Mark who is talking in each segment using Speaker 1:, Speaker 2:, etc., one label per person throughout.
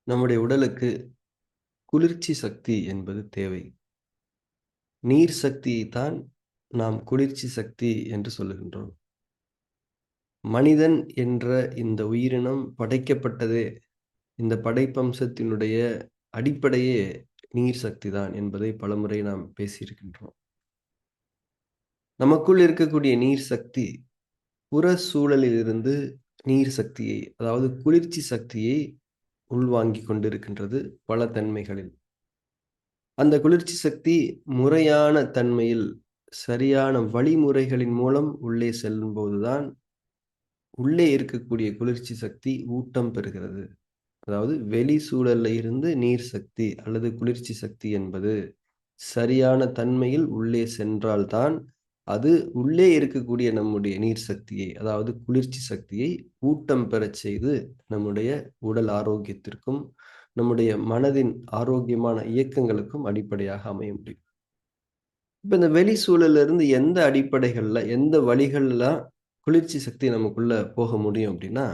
Speaker 1: நம்முடைய உடலுக்கு குளிர்ச்சி சக்தி என்பது தேவை. நீர் சக்தியைத்தான் நாம் குளிர்ச்சி சக்தி என்று சொல்லுகின்றோம். மனிதன் என்ற இந்த உயிரினம் படைக்கப்பட்டதே, இந்த படைப்பம்சத்தினுடைய அடிப்படையே நீர் சக்திதான் என்பதை பலமுறை நாம் பேசியிருக்கின்றோம். நமக்குள் இருக்கக்கூடிய நீர் சக்தி, புற சூழலிலிருந்து நீர் சக்தியை, அதாவது குளிர்ச்சி சக்தியை உள்வாங்கிக் கொண்டிருக்கின்றது பல தன்மைகளில். அந்த குளிர்ச்சி சக்தி முறையான தன்மையில், சரியான வழிமுறைகளின் மூலம் உள்ளே செல்லும்போதுதான், உள்ளே இருக்கக்கூடிய குளிர்ச்சி சக்தி ஊட்டம் பெறுகிறது. அதாவது வெளி சூழல்ல இருந்து நீர் சக்தி அல்லது குளிர்ச்சி சக்தி என்பது சரியான தன்மையில் உள்ளே சென்றால்தான், அது உள்ளே இருக்கக்கூடிய நம்முடைய நீர் சக்தியை, அதாவது குளிர்ச்சி சக்தியை ஊட்டம் பெறச் செய்து, நம்முடைய உடல் ஆரோக்கியத்திற்கும், நம்முடைய மனதின் ஆரோக்கியமான இயக்கங்களுக்கும் அடிப்படையாக அமைய முடியும். இப்ப இந்த வெளி சூழல்ல இருந்து எந்த அடிப்படைகள்ல, எந்த வழிகள்லாம் குளிர்ச்சி சக்தி நமக்குள்ள போக முடியும் அப்படின்னா,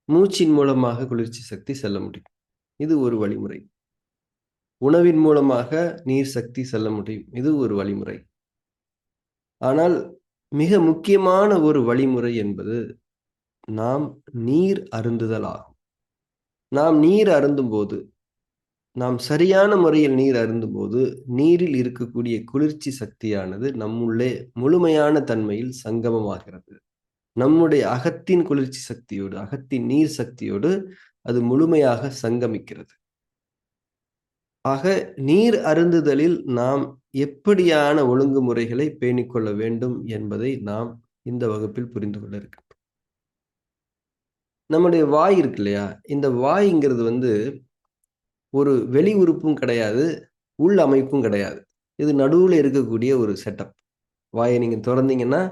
Speaker 1: மூச்சின் மூலமாக குளிர்ச்சி சக்தி செல்ல முடியும். இது ஒரு வழிமுறை. உணவின் மூலமாக நீர் சக்தி செல்ல முடியும். இது ஒரு வழிமுறை. ஆனால் மிக முக்கியமான ஒரு வழிமுறை என்பது, நாம் நீர் அருந்துதல் ஆகும். நாம் நீர் அருந்தும்போது, நாம் சரியான முறையில் நீர் அருந்தும்போது, நீரில் இருக்கக்கூடிய குளிர்ச்சி சக்தியானது நம்முள்ளே முழுமையான தன்மையில் சங்கமமாகிறது. நம்முடைய அகத்தின் குளிர்ச்சி சக்தியோடு, அகத்தின் நீர் சக்தியோடு அது முழுமையாக சங்கமிக்கிறது. ஆக, நீர் அருந்துதலில் நாம் எப்படியான ஒழுங்குமுறைகளை பேணிக்கொள்ள வேண்டும் என்பதை நாம் இந்த வகுப்பில் புரிந்து கொள்ள இருக்கின்றோம். நம்முடைய வாய் இருக்கு இல்லையா? இந்த வாய்ங்கிறது ஒரு வெளி உறுப்பும் கிடையாது, உள் அமைப்பும் கிடையாது. இது நடுவுல இருக்கக்கூடிய ஒரு செட்டப். வாய நீங்க தொறந்தீங்கன்னா,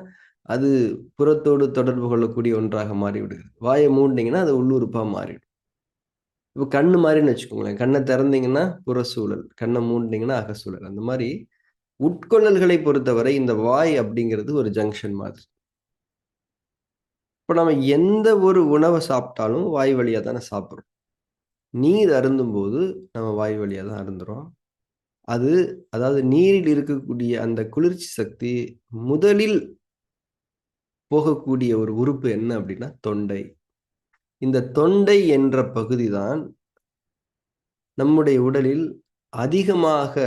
Speaker 1: அது புறத்தோடு தொடர்பு கொள்ளக்கூடிய ஒன்றாக மாறிவிடுகிறது. வாய மூடுனீங்கன்னா, அது உள்ளுறுப்பா மாறிடும். இப்ப கண்ணு மாரின்னு வச்சுக்கோங்களேன். கண்ண திறந்தீங்கன்னா புறச்சூழல், கண்ண மூடுனீங்கன்னா அகச்சூழல். அந்த மாரி உட்கொள்ளல்களை பொறுத்தவரை இந்த வாய் அப்படிங்கிறது ஒரு ஜங்ஷன் மாதிரி. இப்ப நம்ம எந்த ஒரு உணவ சாப்பிட்டாலும் வாய் வழியா தானே சாப்பிடுறோம். நீர் அருந்தும்போது நம்ம வாய் வழியா தான் அருந்துறோம். அது அதாவது நீரில் இருக்கக்கூடிய அந்த குளிர்ச்சி சக்தி முதலில் போகக்கூடிய ஒரு உறுப்பு என்ன அப்படின்னா தொண்டை. இந்த தொண்டை என்ற பகுதி தான் நம்முடைய உடலில் அதிகமாக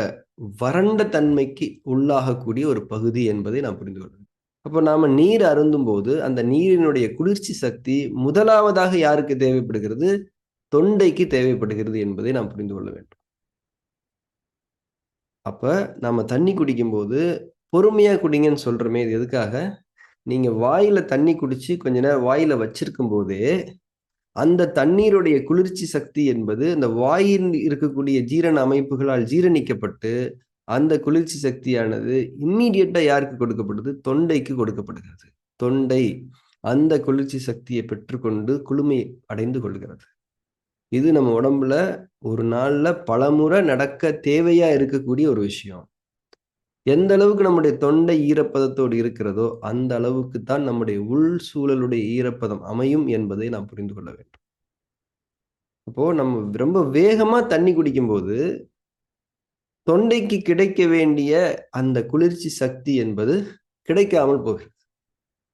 Speaker 1: வறண்ட தன்மைக்கு உள்ளாகக்கூடிய ஒரு பகுதி என்பதை நாம் புரிந்து கொள்ள வேண்டும். அப்ப நாம நீர் அருந்தும்போது, அந்த நீரினுடைய குளிர்ச்சி சக்தி முதலாவதாக யாருக்கு தேவைப்படுகிறது? தொண்டைக்கு தேவைப்படுகிறது என்பதை நாம் புரிந்து கொள்ள வேண்டும். அப்ப நாம தண்ணி குடிக்கும்போது, பொறுமையா குடிங்கன்னு சொல்றோமே, இது எதுக்காக? நீங்க வாயில தண்ணி குடிச்சு கொஞ்ச நேரம் வாயில வச்சிருக்கும்போதே, அந்த தண்ணீருடைய குளிர்ச்சி சக்தி என்பது, அந்த வாயில் இருக்கக்கூடிய ஜீரண அமைப்புகளால் ஜீரணிக்கப்பட்டு, அந்த குளிர்ச்சி சக்தியானது இம்மீடியட்டா யாருக்கு கொடுக்கப்படுது? தொண்டைக்கு கொடுக்கப்படுகிறது. தொண்டை அந்த குளிர்ச்சி சக்தியை பெற்றுக்கொண்டு குளுமை அடைந்து கொள்கிறது. இது நம்ம உடம்புல ஒரு நாள்ல பலமுறை நடக்க தேவையா இருக்கக்கூடிய ஒரு விஷயம். எந்த அளவுக்கு நம்முடைய தொண்டை ஈரப்பதத்தோடு இருக்கிறதோ, அந்த அளவுக்கு தான் நம்முடைய உள் சூழலுடைய ஈரப்பதம் அமையும் என்பதை நாம் புரிந்து கொள்ள வேண்டும். அப்போ நம்ம ரொம்ப வேகமா தண்ணி குடிக்கும்போது, தொண்டைக்கு கிடைக்க வேண்டிய அந்த குளிர்ச்சி சக்தி என்பது கிடைக்காமல் போகிறது.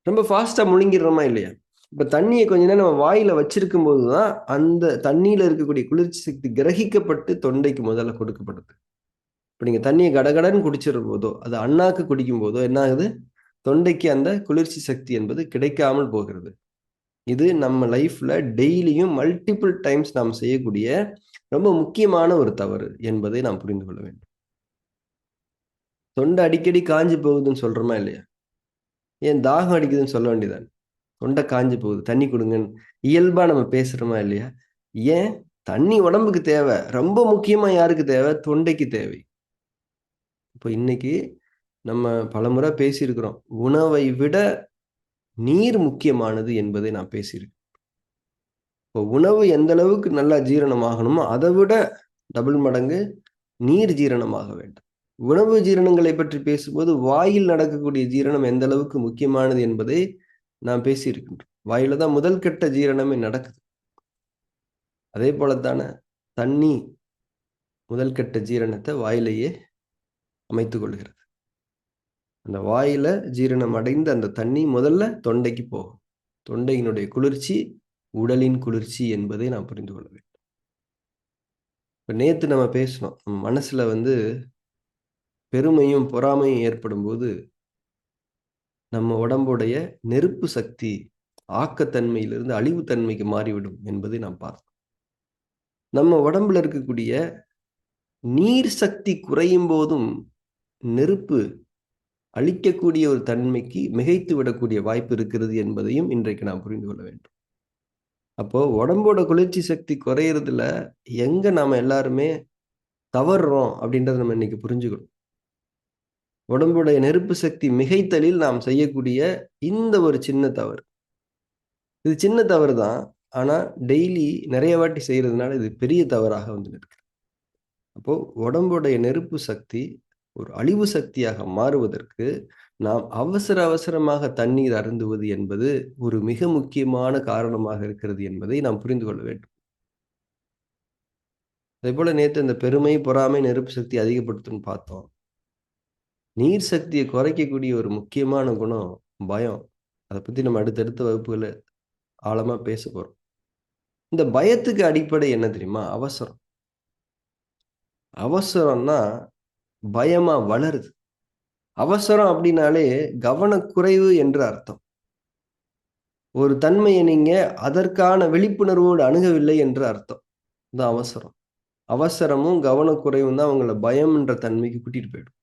Speaker 1: ரொம்ப ஃபாஸ்ட்டா முழுங்கிடுறோமா இல்லையா? இப்ப தண்ணிய கொஞ்ச நேரம் நம்ம வாயில வச்சிருக்கும்போது தான், அந்த தண்ணீல இருக்கக்கூடிய குளிர்ச்சி சக்தி கிரகிக்கப்பட்டு தொண்டைக்கு முதல்ல கொடுக்கப்படுது. இப்ப நீங்க தண்ணிய கடகடன்னு குடிச்சிடும் போதோ, அது அண்ணாக்கு குடிக்கும்போதோ என்ன ஆகுது? தொண்டைக்கு அந்த குளிர்ச்சி சக்தி என்பது கிடைக்காமல் போகிறது. இது நம்ம லைஃப்ல டெய்லியும் மல்டிபிள் டைம்ஸ் நாம் செய்யக்கூடிய ரொம்ப முக்கியமான ஒரு தவறு என்பதை நாம் புரிந்து கொள்ள வேண்டும். தொண்டை அடிக்கடி காய்ஞ்சு போகுதுன்னு சொல்றோமா இல்லையா? ஏன் தாகம் அடிக்குதுன்னு சொல்ல வேண்டியதுதானே. தொண்டை காய்ஞ்சு போகுது, தண்ணி குடுங்கன்னு இயல்பா நம்ம பேசுறோமா இல்லையா? ஏன்? தண்ணி உடம்புக்கு தேவை. ரொம்ப முக்கியமா யாருக்கு தேவை? தொண்டைக்கு தேவை. இப்ப இன்னைக்கு நம்ம பலமுறை பேசியிருக்கிறோம். உணவை விட நீர் முக்கியமானது என்பதை நான் பேசியிருக்கேன். இப்போ உணவு எந்த அளவுக்கு நல்லா ஜீரணமாகணுமோ, அதை விட டபுள் மடங்கு நீர் ஜீரணமாக வேண்டும். உணவு ஜீரணங்களை பற்றி பேசும்போது, வாயில் நடக்கக்கூடிய ஜீரணம் எந்த அளவுக்கு முக்கியமானது என்பதை நாம் பேசியிருக்கின்றோம். வாயில தான் முதல் கட்ட ஜீரணமே நடக்குது. அதே போல தானே தண்ணி முதல் கட்ட ஜீரணத்தை வாயிலேயே அமைத்துக் கொள்கிறது. அந்த வாயில ஜீரணம் அடைந்த அந்த தண்ணி முதல்ல தொண்டைக்கு போகும். தொண்டையினுடைய குளிர்ச்சி உடலின் குளிர்ச்சி என்பதை நாம் புரிந்து கொள்ள வேண்டும். இப்ப நேத்து நம்ம பேசினோம். நம்ம மனசுல பெருமையும், பொறாமையும் ஏற்படும்போது, நம்ம உடம்புடைய நெருப்பு சக்தி ஆக்கத்தன்மையிலிருந்து அழிவுத்தன்மைக்கு மாறிவிடும் என்பதை நாம் பார்த்தோம். நம்ம உடம்புல இருக்கக்கூடிய நீர் சக்தி குறையும் போதும் நெருப்பு அழிக்கக்கூடிய ஒரு தன்மைக்கு மிகைத்து விடக்கூடிய வாய்ப்பு இருக்கிறது என்பதையும் இன்றைக்கு நாம் புரிந்து கொள்ள வேண்டும். அப்போ உடம்போட குளிர்ச்சி சக்தி குறையறதுல எங்க நாம எல்லாருமே தவறுறோம் அப்படின்றத நம்ம இன்னைக்கு புரிஞ்சுக்கணும். உடம்புடைய நெருப்பு சக்தி மிகைத்தலில் நாம் செய்யக்கூடிய இந்த ஒரு சின்ன தவறு. இது சின்ன தவறு தான். ஆனா டெய்லி நிறைய வாட்டி செய்யறதுனால இது பெரிய தவறாக நிற்கிறது. அப்போ உடம்புடைய நெருப்பு சக்தி ஒரு அழிவு சக்தியாக மாறுவதற்கு நாம் அவசரமாக தண்ணீர் அருந்துவது என்பது ஒரு மிக முக்கியமான காரணமாக இருக்கிறது என்பதை நாம் புரிந்து கொள்ள வேண்டும். அதேபோல நேத்து இந்த பெருமை, பொறாமை, நெருப்பு சக்தி அதிகப்படுத்தும்னு பார்த்தோம். நீர் சக்தியை குறைக்கக்கூடிய ஒரு முக்கியமான குணம் பயம். அதை பத்தி நம்ம அடுத்தடுத்த வகுப்புகள்ல ஆழமா பேசப் போறோம். இந்த பயத்துக்கு அடிப்படை என்ன தெரியுமா? அவசரம். அவசரம்னா பயமா வளருது. அவசரம் அப்படின்னாலே கவனக்குறைவு என்று அர்த்தம். ஒரு தன்மையை நீங்க அதற்கான விழிப்புணர்வோடு அணுகவில்லை என்று அர்த்தம். இதுதான் அவசரம். அவசரமும் கவனக்குறைவும் தான் உங்கள பயம்ன்ற தன்மைக்கு கூட்டிட்டு போயிடும்.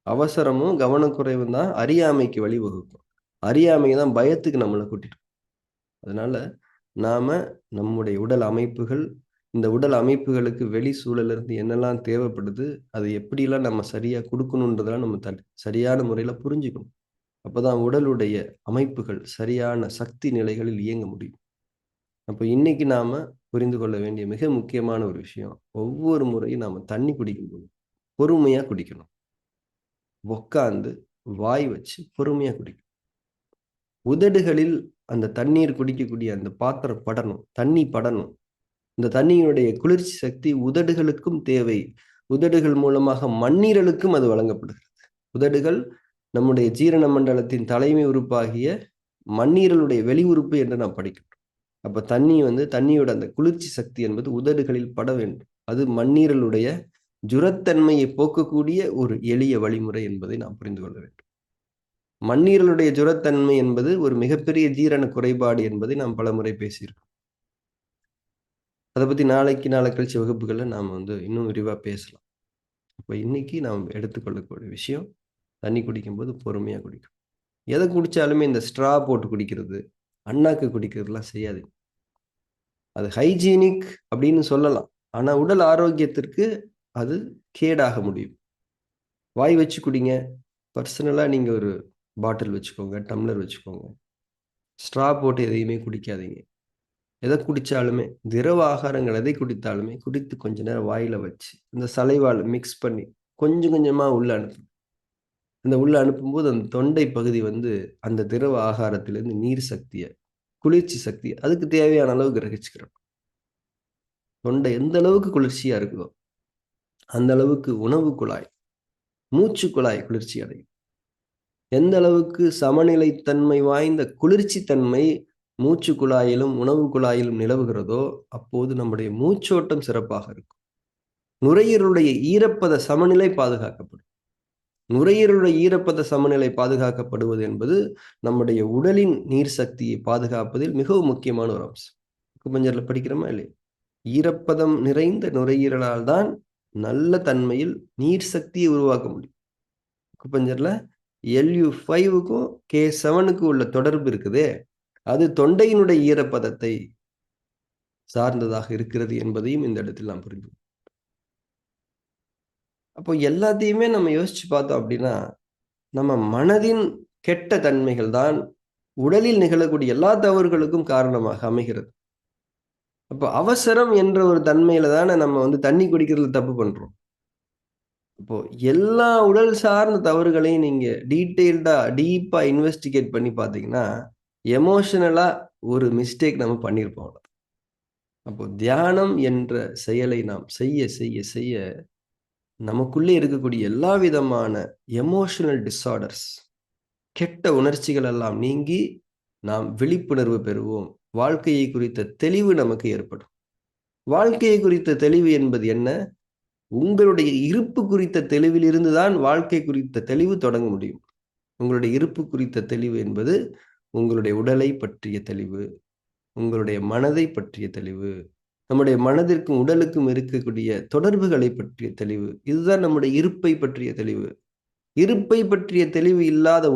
Speaker 1: அவசரமும் கவனக்குறைவும் தான் அறியாமைக்கு வழிவகுக்கும். அறியாமை தான் பயத்துக்கு நம்மள கூட்டிட்டு. அதனால நாம நம்முடைய உடல் அமைப்புகள், இந்த உடல் அமைப்புகளுக்கு வெளி சூழல்ல இருந்து என்னெல்லாம் தேவைப்படுது, அதை எப்படியெல்லாம் நம்ம சரியா குடுக்கணுன்றதெல்லாம் நம்ம சரியான முறையில புரிஞ்சுக்கணும். அப்பதான் உடலுடைய அமைப்புகள் சரியான சக்தி நிலைகளில் இயங்க முடியும். அப்ப இன்னைக்கு நாம புரிந்து கொள்ள வேண்டிய மிக முக்கியமான ஒரு விஷயம், ஒவ்வொரு முறையும் நாம தண்ணி குடிக்கும்போது பொறுமையா குடிக்கணும். உட்கார்ந்து வாய் வச்சு பொறுமையா குடிக்கணும். உதடுகளில் அந்த தண்ணீர் குடிக்கக்கூடிய அந்த பாத்திரம் படணும். தண்ணி படணும். இந்த தண்ணியினுடைய குளிர்ச்சி சக்தி உதடுகளுக்கும் தேவை. உதடுகள் மூலமாக மண்ணீரலுக்கும் அது வழங்கப்படுகிறது. உதடுகள் நம்முடைய ஜீரண மண்டலத்தின் தலைமை உறுப்பாகிய மண்ணீரலுடைய வெளி உறுப்பு என்று நாம் படிக்கிறோம். அப்ப தண்ணியோட அந்த குளிர்ச்சி சக்தி என்பது உதடுகளில் பட வேண்டும். அது மண்ணீரலுடைய ஜுரத்தன்மையை போக்கக்கூடிய ஒரு எளிய வழிமுறை என்பதை நாம் புரிந்து கொள்ள வேண்டும். மண்ணீரலுடைய ஜுரத்தன்மை என்பது ஒரு மிகப்பெரிய ஜீரண குறைபாடு என்பதை நாம் பலமுறை பேசியிருக்கோம். அதை பத்தி நாளை கழிச்ச வகுப்புகள்ல நாம இன்னும் விரிவா பேசலாம். அப்ப இன்னைக்கு நாம் எடுத்துக்கொள்ளக்கூடிய விஷயம், தண்ணி குடிக்கும்போது பொறுமையா குடிக்கணும். எதை குடிச்சாலுமே இந்த ஸ்ட்ரா போட்டு குடிக்கிறது, அண்ணாக்கு குடிக்கிறதுலாம் செய்யாதீங்க. அது ஹைஜீனிக் அப்படின்னு சொல்லலாம். ஆனா உடல் ஆரோக்கியத்திற்கு அது கேடாக முடியும். வாய் வச்சு குடிங்க. பர்சனலா நீங்க ஒரு பாட்டில் வச்சுக்கோங்க, டம்ளர் வச்சுக்கோங்க. ஸ்ட்ரா போட்டு எதையுமே குடிக்காதீங்க. எதை குடிச்சாலுமே, திரவ ஆகாரங்கள் எதை குடித்தாலுமே, குடித்து கொஞ்ச நேரம் வாயில வச்சு, இந்த சலைவால மிக்ஸ் பண்ணி, கொஞ்சம் கொஞ்சமா உள்ள அனுப்பணும். அந்த உள்ள அனுப்பும்போது அந்த தொண்டை பகுதி அந்த திரவ ஆகாரத்திலிருந்து நீர் சக்திய, குளிர்ச்சி சக்தி அதுக்கு தேவையான அளவு கிரகிச்சுக்கிறோம். தொண்டை எந்த அளவுக்கு குளிர்ச்சியா இருக்குதோ, அந்த அளவுக்கு உணவு குழாய், மூச்சு குழாய் குளிர்ச்சி அடையும். எந்த அளவுக்கு சமநிலைத்தன்மை வாய்ந்த குளிர்ச்சி தன்மை மூச்சு குழாயிலும் உணவு குழாயிலும் நிலவுகிறதோ, அப்போது நம்முடைய மூச்சோட்டம் சிறப்பாக இருக்கும். நுரையீரலுடைய ஈரப்பத சமநிலை பாதுகாக்கப்படும். நுரையீரலுடைய ஈரப்பத சமநிலை பாதுகாக்கப்படுவது என்பது நம்முடைய உடலின் நீர் சக்தியை பாதுகாப்பதில் மிகவும் முக்கியமான ஒரு அம்சம். அக்குபஞ்சர்ல படிக்கிறோமா இல்லையா? ஈரப்பதம் நிறைந்த நுரையீரலால் தான் நல்ல தன்மையில் நீர் சக்தியை உருவாக்க முடியும். அக்குபஞ்சர்ல LU5க்கும் K7க்கும் உள்ள தொடர்பு இருக்குதே, அது தொண்டையினுடைய ஈரப்பதத்தை சார்ந்ததாக இருக்கிறது என்பதையும் இந்த இடத்தில் நாம் புரிந்து. அப்போ எல்லாத்தையுமே நம்ம யோசிச்சு பார்த்தோம் அப்படின்னா, நம்ம மனதின் கெட்ட தன்மைகள் தான் உடலில் நிகழக்கூடிய எல்லா தவறுகளுக்கும் காரணமாக அமைகிறது. அப்போ அவசரம் என்ற ஒரு தன்மையில தானே நம்ம தண்ணி குடிக்கிறதுல தப்பு பண்றோம். அப்போ எல்லா உடல் சார்ந்த தவறுகளையும் நீங்க டீப்பா இன்வெஸ்டிகேட் பண்ணி பார்த்தீங்கன்னா, எமோஷனலா ஒரு மிஸ்டேக் நம்ம பண்ணியிருப்போம். அப்போ தியானம் என்ற செயலை நாம் செய்ய செய்ய செய்ய நமக்குள்ளே இருக்கக்கூடிய எல்லா விதமான எமோஷனல் டிஸார்டர்ஸ், கெட்ட உணர்ச்சிகள் எல்லாம் நீங்கி நாம் விழிப்புணர்வு பெறுவோம். வாழ்க்கையை குறித்த தெளிவு நமக்கு ஏற்படும். வாழ்க்கையை குறித்த தெளிவு என்பது என்ன? உங்களுடைய இருப்பு குறித்த தெளிவிலிருந்து தான் வாழ்க்கை குறித்த தெளிவு தொடங்க முடியும். உங்களுடைய இருப்பு குறித்த தெளிவு என்பது உங்களுடைய உடலை பற்றிய தெளிவு, உங்களுடைய மனதை பற்றிய தெளிவு, நம்முடைய மனதிற்கும் உடலுக்கும் இருக்கக்கூடிய தொடர்புகளை பற்றிய தெளிவு. இதுதான் நம்முடைய இருப்பை பற்றிய தெளிவு. இருப்பை பற்றிய தெளிவு இல்லாத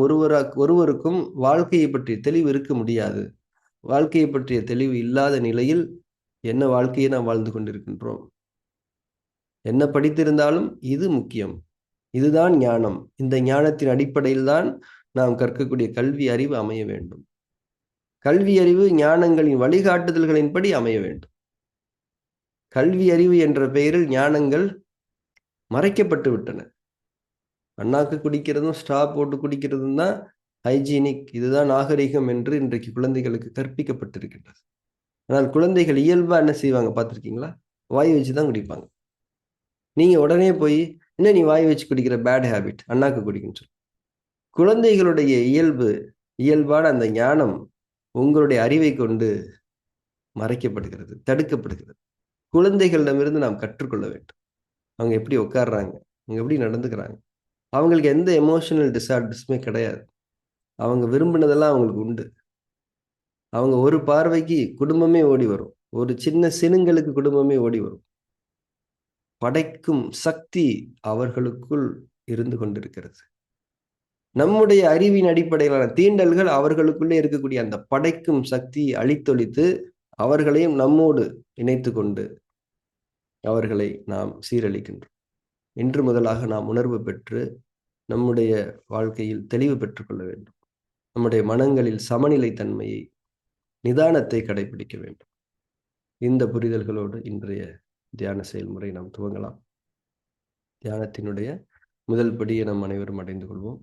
Speaker 1: ஒருவருக்கும் வாழ்க்கையை பற்றிய தெளிவு இருக்க முடியாது. வாழ்க்கையை பற்றிய தெளிவு இல்லாத நிலையில் என்ன வாழ்க்கையை நாம் வாழ்ந்து கொண்டிருக்கின்றோம்? என்ன படித்திருந்தாலும் இது முக்கியம். இதுதான் ஞானம். இந்த ஞானத்தின் அடிப்படையில் தான் நாம் கற்கக்கூடிய கல்வி அறிவு அமைய வேண்டும். கல்வி அறிவு ஞானங்களின் வழிகாட்டுதல்களின்படி அமைய வேண்டும். கல்வி அறிவு என்ற பெயரில் ஞானங்கள் மறைக்கப்பட்டு விட்டன. அண்ணாக்கு குடிக்கிறதும், ஸ்ட்ரா போட்டு குடிக்கிறதும் தான் ஹைஜீனிக், இதுதான் நாகரிகம் என்று இன்றைக்கு குழந்தைகளுக்கு கற்பிக்கப்பட்டிருக்கின்றது. ஆனால் குழந்தைகள் இயல்பா என்ன செய்வாங்க பார்த்திருக்கீங்களா? வாய் வச்சு தான் குடிப்பாங்க. நீங்க உடனே போய், "என்ன நீ வாய் வச்சு குடிக்கிற? Bad habit. அண்ணாக்கு குடிக்குன்னு" சொல்லு. குழந்தைகளுடைய இயல்பான அந்த ஞானம் உங்களுடைய அறிவை கொண்டு மறைக்கப்படுகிறது, தடுக்கப்படுகிறது. குழந்தைகளிடமிருந்து நாம் கற்றுக்கொள்ள வேண்டும். அவங்க எப்படி உட்கார்றாங்க? அவங்க எப்படி நடந்துக்கிறாங்க? அவங்களுக்கு எந்த எமோஷனல் டிஸார்டர்ஸுமே கிடையாது. அவங்க விரும்பினதெல்லாம் அவங்களுக்கு உண்டு. அவங்க ஒரு பார்வைக்கு குடும்பமே ஓடி வரும். ஒரு சின்ன சினுங்களுக்கு குடும்பமே ஓடி வரும். படைக்கும் சக்தி அவர்களுக்குள் இருந்து கொண்டிருக்கிறது. நம்முடைய அறிவின் அடிப்படையிலான தீண்டல்கள் அவர்களுக்குள்ளே இருக்கக்கூடிய அந்த படைக்கும் சக்தியை அழித்தொழித்து, அவர்களையும் நம்மோடு இணைத்துக் கொண்டு, அவர்களை நாம் சீரழிக்கின்றோம். இன்று முதலாக நாம் உணர்வு பெற்று, நம்முடைய வாழ்க்கையில் தெளிவு பெற்றுக் கொள்ள வேண்டும். நம்முடைய மனங்களில் சமநிலை தன்மையை, நிதானத்தை கடைபிடிக்க வேண்டும். இந்த புரிதல்களோடு இன்றைய தியான செயல்முறை நாம் துவங்கலாம். தியானத்தினுடைய முதல் படியை நம் அனைவரும் அடைந்து கொள்வோம்.